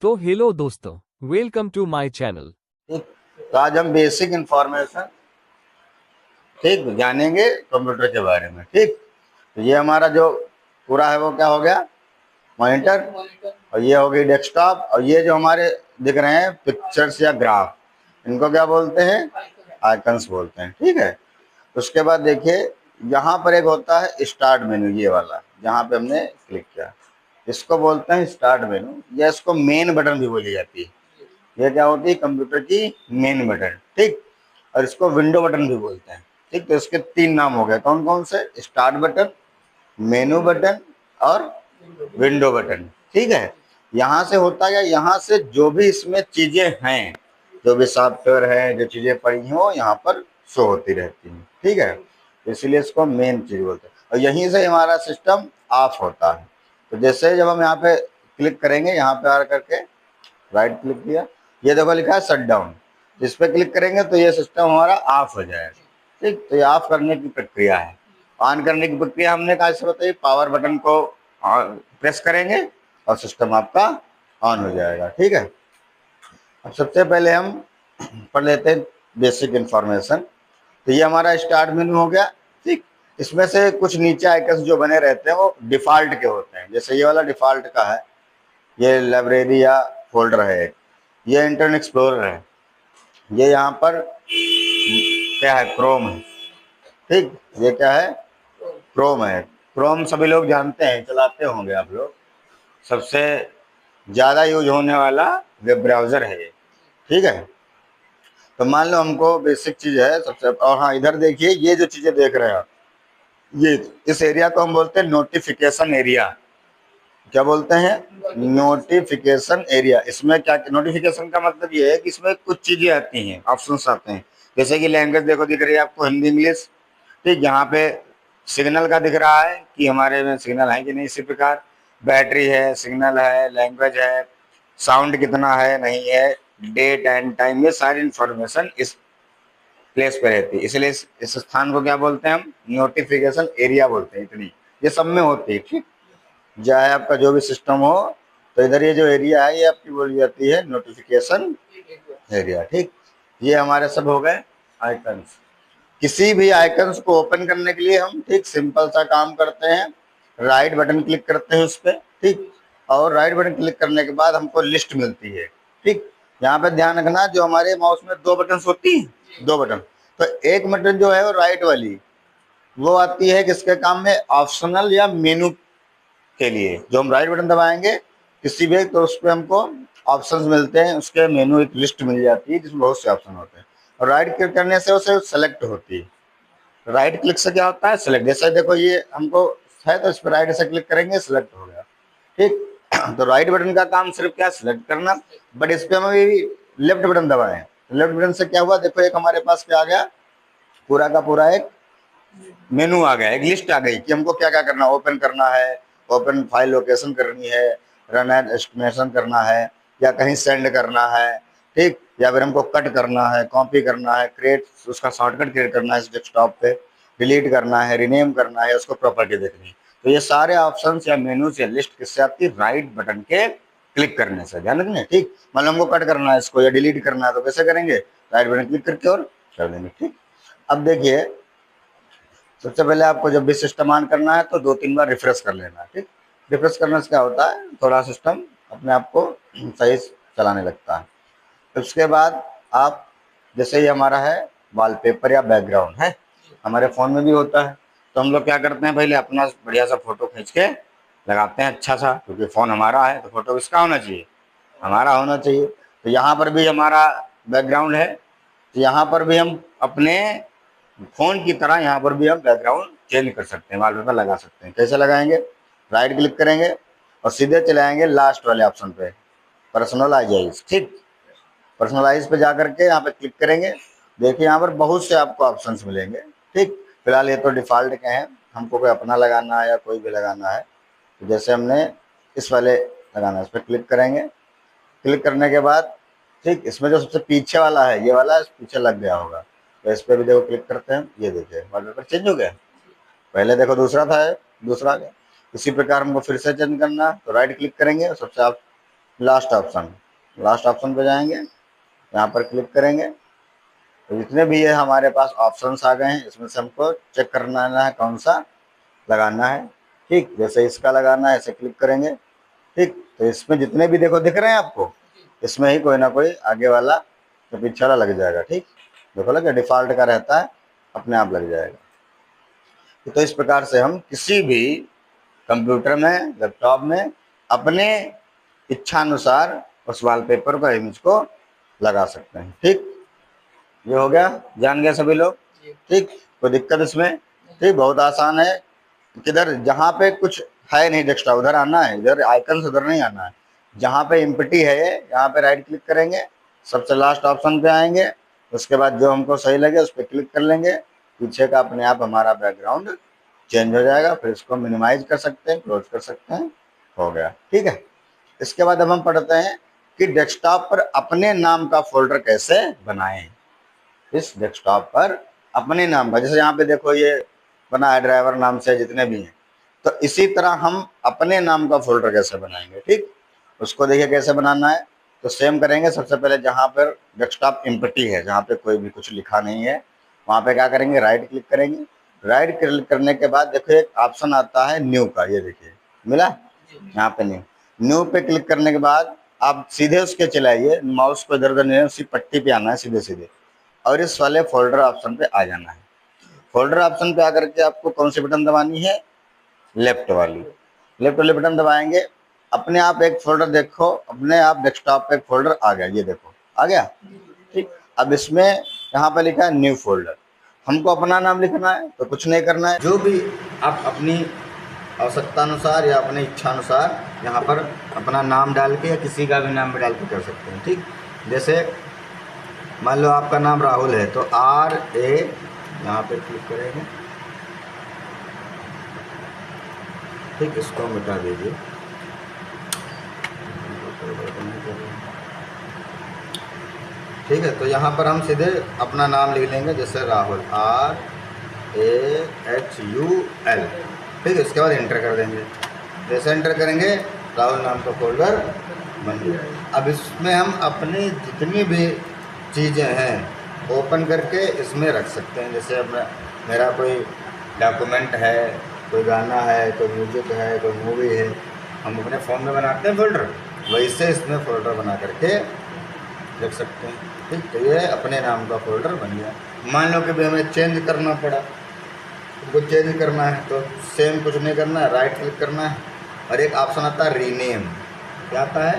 तो हेलो दोस्तों, welcome to my channel. ठीक। तो आज हम बेसिक इंफॉर्मेशन ठीक जानेंगे कंप्यूटर के बारे में। ठीक। तो ये हमारा जो पूरा है वो क्या हो गया, मॉनिटर। और ये हो गई डेस्कटॉप। और ये जो हमारे दिख रहे हैं पिक्चर्स या ग्राफ, इनको क्या बोलते हैं, आइकन्स बोलते हैं। ठीक है। उसके बाद देखिए, यहाँ पर एक होता है स्टार्ट मेनू, ये वाला जहाँ पे हमने क्लिक किया, इसको बोलते हैं स्टार्ट मेनू, या इसको मेन बटन भी बोली जाती है। ये क्या होती है, कंप्यूटर की मेन बटन। ठीक। और इसको विंडो बटन भी बोलते हैं। ठीक। तो इसके तीन नाम हो गए, कौन कौन से, स्टार्ट बटन, मेनू बटन और विंडो बटन। ठीक है। यहाँ से होता है, यहाँ से जो भी इसमें चीजें हैं, जो भी सॉफ्टवेयर है, जो चीजें पड़ी हो, यहाँ पर शो होती रहती हैं। ठीक है। इसलिए इसको मेन चीज बोलते हैं। और यहीं से हमारा सिस्टम ऑफ होता है। तो जैसे जब हम यहाँ पे क्लिक करेंगे, यहाँ पे आ करके राइट क्लिक किया, ये देखो लिखा है शट डाउन, इस पर क्लिक करेंगे तो ये सिस्टम हमारा ऑफ हो जाएगा। ठीक। तो ये ऑफ करने की प्रक्रिया है। ऑन करने की प्रक्रिया हमने कहा से बताइए, पावर बटन को प्रेस करेंगे और सिस्टम आपका ऑन हो जाएगा। ठीक है। अब सबसे पहले हम पढ़ लेते हैं बेसिक इंफॉर्मेशन। तो ये हमारा स्टार्ट मेनू हो गया। ठीक। इसमें से कुछ नीचे आइकन्स जो बने रहते हैं वो डिफॉल्ट के होते हैं। जैसे ये वाला डिफॉल्ट का है, ये लाइब्रेरी या फोल्डर है। ये इंटरनेट एक्सप्लोरर है। ये यहाँ पर क्या है, क्रोम है। ठीक। ये क्या है, क्रोम है। क्रोम सभी लोग जानते हैं, चलाते होंगे आप लोग। सबसे ज़्यादा यूज होने वाला वेब ब्राउज़र है ये। ठीक है। तो मान लो हमको बेसिक चीज़ है सबसे, और हाँ इधर देखिए, ये जो चीज़ें देख रहे हैं आप, ये इस एरिया को हम बोलते हैं नोटिफिकेशन एरिया। क्या बोलते हैं, नोटिफिकेशन एरिया। इसमें क्या, नोटिफिकेशन का मतलब ये है कि इसमें कुछ चीजें आती हैं, ऑप्शंस आते हैं। जैसे कि लैंग्वेज देखो दिख रही है आपको, हिंदी, इंग्लिश। ठीक। यहाँ पे सिग्नल का दिख रहा है कि हमारे में सिग्नल है कि नहीं। इसी प्रकार बैटरी है, सिग्नल है, लैंग्वेज है, साउंड कितना है, नहीं है, डेट एंड टाइम, ये सारी इंफॉर्मेशन इस प्लेस पे रहती है। इसलिए इस स्थान को क्या बोलते हैं हम, नोटिफिकेशन एरिया बोलते हैं। इतनी ये सब में होती है। ठीक। चाहे आपका जो भी सिस्टम हो, तो इधर ये जो एरिया है ये आपकी बोली जाती है नोटिफिकेशन एरिया। ठीक। ये हमारे सब हो गए आइकन्स। किसी भी आइकन्स को ओपन करने के लिए हम ठीक सिंपल सा काम करते हैं, राइट बटन क्लिक करते हैं उस पर। ठीक। और राइट बटन क्लिक करने के बाद हमको लिस्ट मिलती है। ठीक। यहाँ पे ध्यान रखना, जो हमारे माउस में दो बटन होती है, दो बटन, तो एक बटन जो है वो राइट वाली, वो आती है किसके काम में, ऑप्शनल या मेनू के लिए। जो हम राइट बटन दबाएंगे किसी भी, तो उस पर हमको ऑप्शंस मिलते हैं, उसके मेनू एक लिस्ट मिल जाती है जिसमें बहुत से ऑप्शन होते हैं। और राइट क्लिक करने से उसे सेलेक्ट होती है। राइट क्लिक से क्या होता है, सेलेक्ट। जैसे देखो ये हमको है, तो इस पर राइट से क्लिक करेंगे, सेलेक्ट हो गया। ठीक। तो राइट बटन का काम सिर्फ क्या, सेलेक्ट करना। बट इस पर हम अभी लेफ्ट बटन दबाएं, लेफ्ट बटन से क्या हुआ, देखो एक हमारे पास क्या आ गया, पूरा का पूरा एक मेनू आ गया, एक लिस्ट आ गई कि हमको क्या क्या करना, ओपन करना है, ओपन फाइल लोकेशन करनी है, रन एज एस्टिमेशन करना है, या कहीं सेंड करना है। ठीक। या फिर हमको कट करना है, कॉपी करना है, क्रिएट, उसका शॉर्टकट क्रिएट करना है इस डेस्कटॉप पे, डिलीट करना है, रिनेम करना है, उसको प्रॉपर्टी देखनी है। तो ये सारे ऑप्शंस या मेनूज या लिस्ट किससे आती है, राइट बटन के क्लिक करने से। ध्यान रखना। ठीक। मतलब हमको कट करना है इसको या डिलीट करना है, तो कैसे करेंगे, राइट बटन क्लिक करके और कर देंगे। ठीक। अब देखिए, सबसे पहले आपको जब भी सिस्टम ऑन करना है तो दो तीन बार रिफ्रेश कर लेना है। ठीक। रिफ्रेश करने से क्या होता है, थोड़ा सिस्टम अपने आप को सही चलाने लगता है। उसके बाद आप, जैसे ही हमारा है वॉलपेपर या बैकग्राउंड है, हमारे फ़ोन में भी होता है, तो हम लोग क्या करते हैं, पहले अपना बढ़िया सा फोटो खींच के लगाते हैं अच्छा सा, क्योंकि फ़ोन हमारा है तो फोटो किसका होना चाहिए, हमारा होना चाहिए। तो यहाँ पर भी हमारा बैकग्राउंड है, तो यहाँ पर भी हम अपने फोन की तरह यहाँ पर भी हम बैकग्राउंड चेंज कर सकते हैं, वॉलपेपर लगा सकते हैं। कैसे लगाएंगे, राइट क्लिक करेंगे और सीधे चले आएंगे लास्ट वाले ऑप्शन पे, पर्सनलाइज। ठीक। पर्सनलाइज पे जा करके यहाँ पे क्लिक करेंगे। देखिए यहाँ पर बहुत से आपको ऑप्शंस मिलेंगे। ठीक। फिलहाल ये तो डिफ़ॉल्ट के हैं, हमको कोई अपना लगाना है या कोई भी लगाना है, तो जैसे हमने इस वाले लगाना है, इस पर क्लिक करेंगे। क्लिक करने के बाद ठीक, इसमें जो सबसे पीछे वाला है, ये वाला पीछे लग गया होगा, तो इस पर भी देखो क्लिक करते हैं, ये देखिए वॉलपेपर चेंज हो गया। पहले देखो दूसरा था, दूसरा आ गया। इसी प्रकार हमको फिर से चेंज करना, तो राइट क्लिक करेंगे और सबसे आप लास्ट ऑप्शन पे जाएंगे, यहाँ पर क्लिक करेंगे तो जितने भी ये हमारे पास ऑप्शंस आ गए हैं इसमें से हमको चेक करना है कौन सा लगाना है। ठीक, जैसे इसका लगाना है ऐसे क्लिक करेंगे। ठीक, तो इसमें जितने भी देखो दिख रहे हैं आपको, इसमें ही कोई ना कोई आगे वाला तो पीछे वाला लग जाएगा। ठीक, देखो लगे, डिफ़ॉल्ट का रहता है, अपने आप लग जाएगा। तो इस प्रकार से हम किसी भी कंप्यूटर में, लैपटॉप में अपने इच्छानुसार उस वॉलपेपर को, इमेज को लगा सकते हैं। ठीक, ये हो गया, जान गए सभी लोग। ठीक, कोई दिक्कत इसमें? ठीक, बहुत आसान है। किधर जहाँ पे कुछ है नहीं डेस्कटॉप उधर आना है, इधर आइकन से उधर नहीं आना है। जहाँ पे एम्प्टी है यहाँ पे राइट क्लिक करेंगे, सबसे लास्ट ऑप्शन पे आएंगे, उसके बाद जो हमको सही लगे उस पर क्लिक कर लेंगे। पीछे का अपने आप हमारा बैकग्राउंड चेंज हो जाएगा। फिर इसको मिनिमाइज कर सकते हैं, क्लोज कर सकते हैं, हो गया। ठीक है, इसके बाद अब हम पढ़ते हैं कि डेस्कटॉप पर अपने नाम का फोल्डर कैसे बनाएं। इस डेस्कटॉप पर अपने नाम का, जैसे यहाँ पे देखो ये बना है ड्राइवर नाम से जितने भी हैं, तो इसी तरह हम अपने नाम का फोल्डर कैसे बनाएंगे। ठीक, उसको देखिए कैसे बनाना है। तो सेम करेंगे, सबसे पहले जहाँ पर डेस्कटॉप एम्प्टी है, जहाँ पे कोई भी कुछ लिखा नहीं है, वहाँ पे क्या करेंगे, राइट क्लिक करेंगे। राइट क्लिक करने के बाद देखो एक ऑप्शन आता है न्यू का, ये देखिए मिला यहाँ पे न्यू पे क्लिक करने के बाद आप सीधे उसके चलाइए, माउस को इधर उधर नहीं, उसी पट्टी पे आना है सीधे सीधे, और इस वाले फोल्डर ऑप्शन पे आ जाना है। फोल्डर ऑप्शन पे आकर के आपको कौन सी बटन दबानी है, लेफ्ट वाली। लेफ्ट वाली बटन दबाएंगे, अपने आप एक फोल्डर देखो, अपने आप डेस्कटॉप पे एक फोल्डर आ गया, ये देखो आ गया। ठीक, अब इसमें यहाँ पे लिखा है न्यू फोल्डर, हमको अपना नाम लिखना है तो कुछ नहीं करना है, जो भी आप अपनी आवश्यकता अनुसार या अपनी इच्छा अनुसार यहाँ पर अपना नाम डाल के या किसी का भी नाम भी डाल के कर सकते हैं। ठीक, जैसे मान लो आपका नाम राहुल है तो RA यहाँ पे क्लिक करेंगे। ठीक, इसको मिटा दीजिए। ठीक है, तो यहाँ पर हम सीधे अपना नाम लिख लेंगे, जैसे राहुल RAHUL। ठीक है, इसके बाद एंटर कर देंगे। जैसे एंटर करेंगे राहुल नाम का फोल्डर बन गया। अब इसमें हम अपनी जितनी भी चीज़ें हैं ओपन करके इसमें रख सकते हैं। जैसे अपना मेरा कोई डॉक्यूमेंट है, कोई गाना है, कोई म्यूजिक है, कोई मूवी है, हम अपने फ़ोन में बनाते हैं फोल्डर, वैसे इसमें फोल्डर बना करके रख सकते हैं। ठीक, तो ये अपने नाम का फोल्डर बन गया। मान लो कि भाई हमें चेंज करना पड़ा, उनको चेंज करना है तो सेम कुछ नहीं करना है, राइट क्लिक करना है और एक ऑप्शन आता है रीनेम। क्या आता है,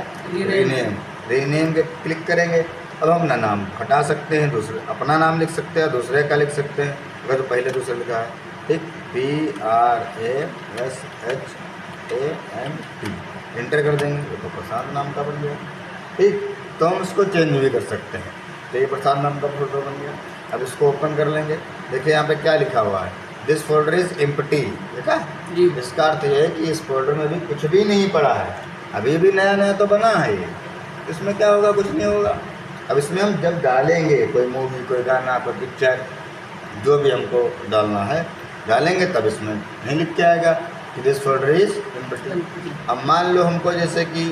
रीनेम। रीनेम के क्लिक करेंगे। अब हम ना नाम हटा सकते हैं, दूसरे अपना नाम लिख सकते हैं, दूसरे का लिख सकते हैं अगर तो पहले दूसरे लिखा है। ठीक, PRASHANT एंटर कर देंगे तो प्रसाद नाम का बन गया। ठीक, तो हम इसको चेंज भी कर सकते हैं। तो ये प्रसाद नाम का फोल्डर बन गया। अब इसको ओपन कर लेंगे, देखिए यहाँ पे क्या लिखा हुआ है, दिस फोल्डर इज एम्प्टी। देखा जी, इसका अर्थ ये है कि इस फोल्डर में भी कुछ भी नहीं पड़ा है, अभी भी नया नया तो बना है ये, इसमें क्या होगा, कुछ नहीं होगा। अब इसमें हम जब डालेंगे कोई मूवी, कोई गाना, कोई पिक्चर, जो भी हमको डालना है डालेंगे, तब इसमें नहीं लिख के आएगा कि दिस फोल्डर इज एम्प्टी। अब मान लो हमको जैसे कि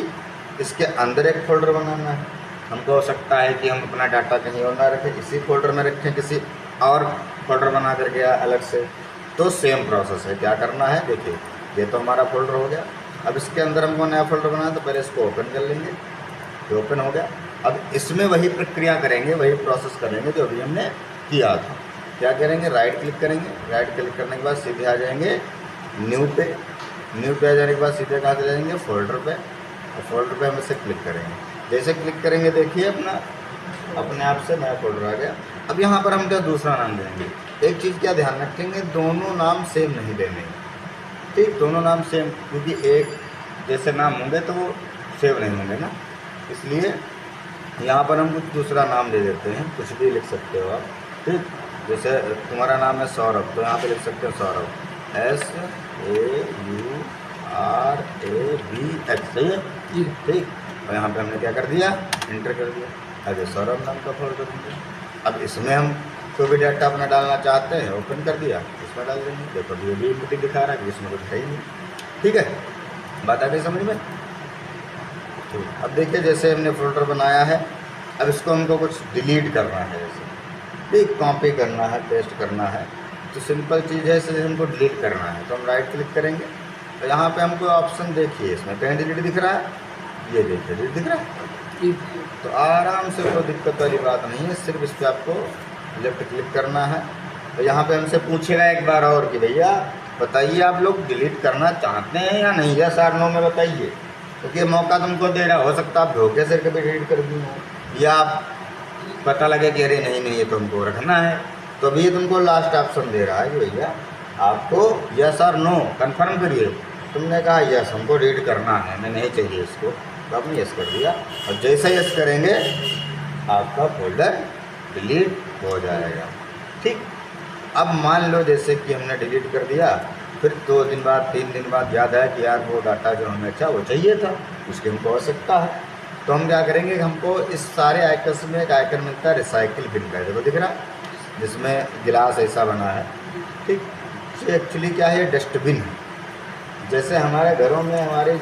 इसके अंदर एक फोल्डर बनाना है, हमको हो सकता है कि हम अपना डाटा कहीं और ना रखें, इसी फोल्डर में रखें, किसी और फोल्डर बना करके अलग से, तो सेम प्रोसेस है। क्या करना है, देखिए ये तो हमारा फोल्डर हो गया। अब इसके अंदर हमको नया फोल्डर बनाना है तो पहले इसको ओपन कर लेंगे, तो ओपन हो गया। अब इसमें वही प्रक्रिया करेंगे, वही प्रोसेस करेंगे जो अभी हमने किया था। क्या करेंगे, राइट क्लिक करेंगे। राइट क्लिक करने के बाद सीधे आ जाएंगे न्यू पे। न्यू पे आ जाने के बाद सीधे कहाँ से जाएंगे, फोल्डर पे, और फोल्डर पे हम इसे क्लिक करेंगे। जैसे क्लिक करेंगे देखिए अपने आप से नया फोल्डर आ गया। अब यहाँ पर हम क्या दूसरा नाम देंगे। एक चीज़ क्या ध्यान रखेंगे, दोनों नाम सेम नहीं देने। ठीक, दोनों नाम सेम, क्योंकि एक जैसे नाम होंगे तो वो सेव नहीं होंगे ना, इसलिए यहाँ पर हम कुछ दूसरा नाम दे देते हैं, कुछ भी लिख सकते हो आप। ठीक, जैसे तुम्हारा नाम है सौरभ, तो यहाँ पे लिख सकते हो सौरभ, SAURABH, सही है जी। ठीक, और यहाँ पे हमने क्या कर दिया, एंटर कर दिया। अब सौरभ नाम का फोल्डर बन गया। अब इसमें हम कोई भी डाटा अपना डालना चाहते हैं, ओपन कर दिया, इसमें डाल देंगे। देखो ये भी एम्प्टी दिखा रहा है कि इसमें कुछ है ही नहीं। ठीक है, बात आ गई समझ में। ठीक, अब देखिए जैसे हमने फोल्डर बनाया है, अब इसको हमको कुछ डिलीट करना है, जैसे ठीक कॉपी करना है, पेस्ट करना है, तो सिंपल चीज़ है, इसे हमको डिलीट करना है तो हम राइट क्लिक करेंगे। तो यहाँ पे हमको ऑप्शन देखिए, इसमें कहीं डिलीट दिख रहा है, ये देखिए डिलीट दिख रहा है। तो आराम से, कोई दिक्कत वाली बात नहीं है, सिर्फ इस पर आपको लेफ्ट क्लिक करना है। तो यहाँ पे हमसे पूछेगा एक बार और कि भैया बताइए आप लोग डिलीट करना चाहते हैं या नहीं, या सर नो में बताइए, क्योंकि मौका तुमको दे रहा, हो सकता है आप धोखे से कभी डिलीट कर दी हो, या आप पता लगे कि अरे नहीं ये तुमको रखना है। तो अभी ये तुमको लास्ट ऑप्शन दे रहा है कि भैया आपको यस और नो कन्फर्म करिए। तुमने कहा यस हमको डिलीट करना है, हमें नहीं चाहिए इसको, तो आपने यस कर दिया, और जैसे यस करेंगे आपका फोल्डर डिलीट हो जाएगा। ठीक, अब मान लो जैसे कि हमने डिलीट कर दिया, फिर 2 दिन बाद 3 दिन बाद याद आया कि यार वो डाटा जो हमें अच्छा वो चाहिए था, उसकी हमको आवश्यकता है। तो हम क्या करेंगे, हमको इस सारे आइकन्स में एक आइकन मिलता है रिसाइकिल बिन का, देखो दिख रहा है, जिसमें गिलास ऐसा बना है। ठीक, ये एक्चुअली क्या है, डस्टबिन है। जैसे हमारे घरों में, हमारे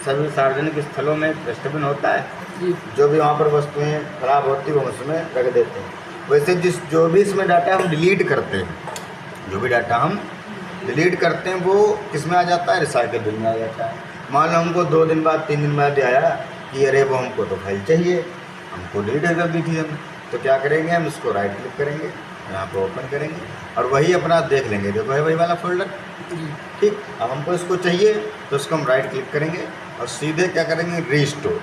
सभी सार्वजनिक स्थलों में डस्टबिन होता है, जो भी वहाँ पर वस्तुएं खराब होती है वो उसमें रख देते हैं। वैसे जो भी इसमें डाटा हम डिलीट करते हैं, जो भी डाटा हम डिलीट करते हैं वो किस में आ जाता है, रिसाइकिल बिन में आ जाता है। मान लो हमको 2 दिन बाद 3 दिन बाद आया कि अरे वो हमको तो फाइल चाहिए, हमको डिलीट कर दी थी हम, तो क्या करेंगे, हम इसको राइट क्लिक करेंगे, यहाँ पर ओपन करेंगे और वही अपना देख लेंगे, देखो है वही वाला फोल्डर। ठीक, अब हमको इसको चाहिए तो इसको हम राइट क्लिक करेंगे और सीधे क्या करेंगे, रीस्टोर।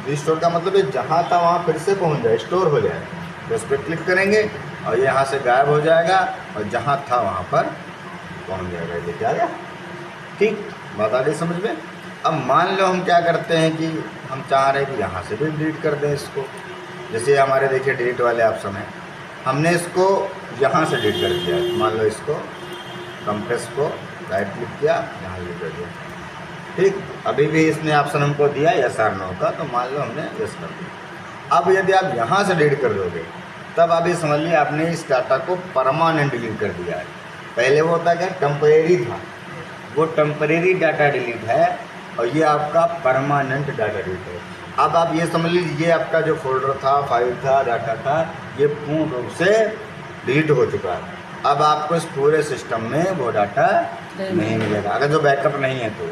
रीस्टोर का मतलब है जहाँ था वहाँ फिर से पहुँच जाए, स्टोर हो जाए, तो उस पर क्लिक करेंगे और ये यहाँ से गायब हो जाएगा और जहाँ था वहाँ पर पहुँच जाएगा, ये क्या गया। ठीक, बात आ गई समझ में। अब मान लो हम क्या करते हैं कि हम चाह रहे हैं कि यहाँ से भी डिलीट कर दें इसको, जैसे हमारे देखिए डिलीट वाले ऑप्शन है, हमने इसको यहाँ से डिलीट कर दिया, मान लो इसको कंप्रेस को राइट क्लिक किया, यहाँ डिलीट कर दिया। ठीक, अभी भी इसने ऑप्शन हमको दिया यस और नो का, तो मान लो हमने यस कर दिया। अब यदि आप यहाँ से डिलीट कर दोगे तब अभी समझ लिया आपने इस डाटा को परमानेंट डिलीट कर दिया है। पहले वो होता क्या, टेम्परेरी था, वो टेम्परेरी डाटा डिलीट है और ये आपका परमानेंट डाटा डिलीट है। अब आप ये समझ लीजिए आपका जो फोल्डर था, फाइल था, डाटा था, ये पूर्ण रूप से डिलीट हो चुका है। अब आपको इस पूरे सिस्टम में वो डाटा नहीं मिलेगा, अगर जो बैकअप नहीं है तो।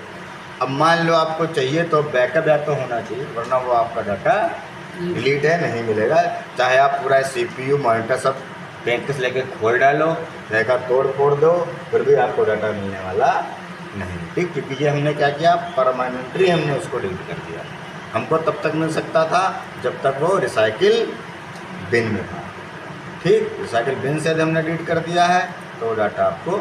अब मान लो आपको चाहिए तो बैकअप या तो होना चाहिए, वरना वो आपका डाटा डिलीट है, नहीं मिलेगा। चाहे आप पूरा CPU मॉनिटर सब बैंक से लेकर खोल डालो, रहेगा तोड़ फोड़ दो, फिर भी आपको डाटा मिलने वाला नहीं। ठीक, क्योंकि ये हमने क्या किया, परमानेंटली हमने उसको डिलीट कर दिया। हमको तब तक मिल सकता था जब तक वो रिसाइकिल बिन में था। ठीक, रिसाइकिल बिन से यदि हमने डिलीट कर दिया है तो वो डाटा आपको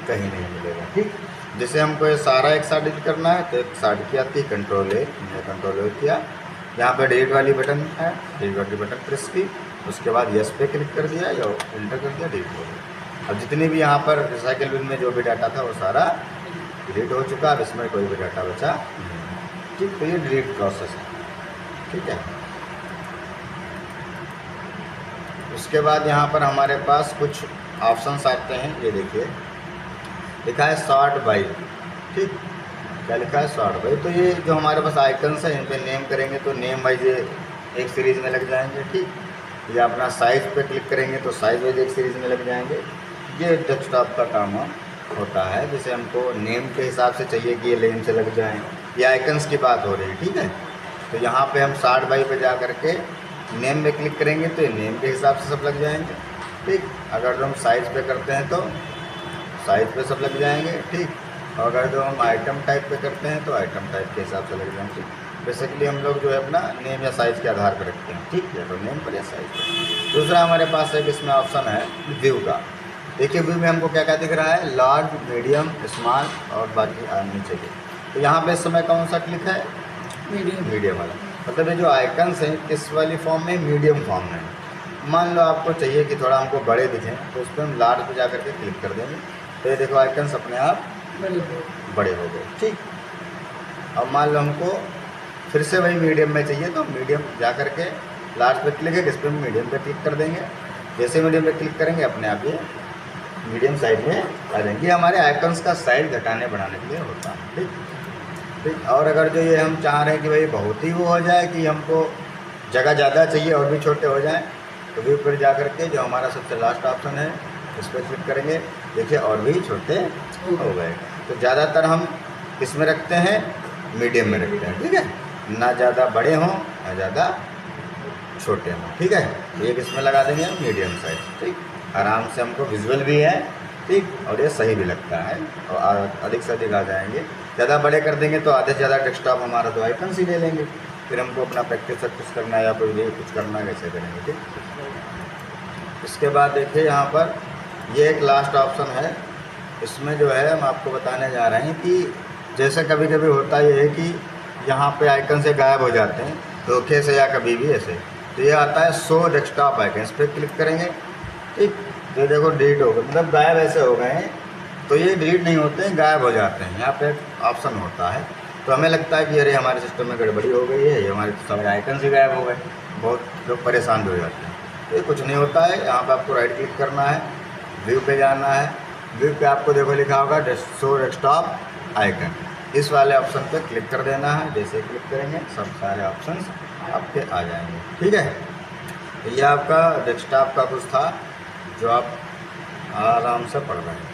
कहीं नहीं मिलेगा। ठीक, जैसे हमको ये सारा एक साथ डिलीट करना है तो एक साथ की आती है कंट्रोल ए, हमने कंट्रोल ए किया, यहाँ पे डिलीट वाली बटन है, डिलीट वाली बटन प्रेस की, उसके बाद यस पे क्लिक कर दिया या एंटर कर दिया, डिलीट हो गया। अब जितनी भी यहाँ पर रिसाइकिल बिन में जो भी डाटा था वो सारा डिलीट हो चुका, अब इसमें कोई भी डाटा बचा नहीं। ठीक, तो ये डिलीट प्रोसेस है। ठीक है, उसके बाद यहाँ पर हमारे पास कुछ ऑप्शंस आते हैं, ये देखिए लिखा है सॉर्ट बाई। ठीक, क्या लिखा है, सॉर्ट बाई। तो ये जो हमारे पास आइकन्स हैं इन पे नेम करेंगे तो नेम वाइज एक सीरीज़ में लग जाएंगे। ठीक, या अपना साइज़ पे क्लिक करेंगे तो साइज़ वाइज एक सीरीज़ में लग जाएंगे। ये डेस्कटॉप का काम होता है, जैसे हमको नेम के हिसाब से चाहिए कि ये लेन से लग जाएँ, ये आइकन्स की बात हो रही है। ठीक है, तो यहाँ पे हम सॉर्ट बाई पे जा करके नेम में क्लिक करेंगे तो ये नेम के हिसाब से सब लग जाएंगे। ठीक, अगर हम साइज़ पे करते हैं तो साइज़ पे सब लग जाएंगे। ठीक, और अगर जो हम आइटम टाइप पे करते हैं तो आइटम टाइप के हिसाब से लग जाएंगे। बेसिकली हम लोग जो है अपना नेम या साइज़ के आधार पर रखते हैं। ठीक है, तो नेम पर या साइज़ पर। दूसरा हमारे पास एक इसमें ऑप्शन है व्यू का। देखिए व्यू में हमको क्या क्या दिख रहा है, लार्ज, मीडियम, स्मॉल और बाकी नीचे के। तो यहाँ पे इस समय कौन सा क्लिक है, मीडियम वाला, मतलब ये जो आइकन्स हैं किस वाली फॉर्म में, मीडियम फॉर्म में। मान लो आपको चाहिए कि थोड़ा हमको बड़े दिखें तो उस पर हम लार्ज पे जा करके क्लिक कर देंगे, तो ये देखो आइकन्स अपने आप बड़े हो गए। ठीक, अब मान लो हमको फिर से वही मीडियम में चाहिए तो मीडियम जा करके लार्ज पे क्लिक है, इस पर मीडियम पे क्लिक कर देंगे। जैसे मीडियम पे क्लिक करेंगे अपने आप ये मीडियम साइज में आ जाएंगे। हमारे आइकन्स का साइज घटाने बढ़ाने के लिए होता है। ठीक, ठीक। और अगर जो ये हम चाह रहे हैं कि भाई बहुत ही वो हो जाए कि हमको जगह ज़्यादा चाहिए और भी छोटे हो जाएं, तो व्यू पर जा करके जो हमारा सबसे लास्ट ऑप्शन है इस पर क्लिक करेंगे। देखिए और भी छोटे हो गए। तो ज़्यादातर हम किस में रखते हैं, मीडियम में रखते हैं, ठीक है, ना ज़्यादा बड़े हों ना ज़्यादा छोटे हों, ठीक है। तो ये किस में लगा देंगे हम, मीडियम साइज, ठीक। आराम से हमको विजुअल भी है, ठीक, और ये सही भी लगता है और अधिक से अधिक आ जाएंगे। ज़्यादा बड़े कर देंगे तो आधे से ज़्यादा डेस्कटॉप हमारा तो आइकन ही ले लेंगे, फिर हमको अपना प्रैक्टिस करना है या कोई भी कुछ करना है, कैसे करेंगे, ठीक। इसके बाद देखिए यहाँ पर ये एक लास्ट ऑप्शन है, इसमें जो है हम आपको बताने जा रहे हैं कि जैसे कभी कभी होता ये है कि यहाँ पे आइकन से गायब हो जाते हैं धोखे से या कभी भी ऐसे, तो ये आता है शो डेस्कटॉप आइकन, इस पर क्लिक करेंगे, ठीक। तो देखो डिलीट हो गए, मतलब गायब ऐसे हो गए हैं, तो ये डिलीट नहीं होते हैं, गायब हो जाते हैं। यहाँ पे एक ऑप्शन होता है, तो हमें लगता है कि अरे हमारे सिस्टम में गड़बड़ी हो गई है, ये हमारे सारे आइकन से गायब हो गए, बहुत लोग परेशान हो जाते हैं। तो ये कुछ नहीं होता है, यहाँ पर आपको राइट क्लिक करना है, व्यू पे जाना है, व्यू पे आपको देखो लिखा होगा शो डेस्कटॉप आइकन, इस वाले ऑप्शन पे क्लिक कर देना है। जैसे क्लिक करेंगे सब सारे ऑप्शंस आपके आ जाएंगे, ठीक है। तो ये आपका डेस्कटॉप का कुछ था जो आप आराम से पढ़ रहे हैं।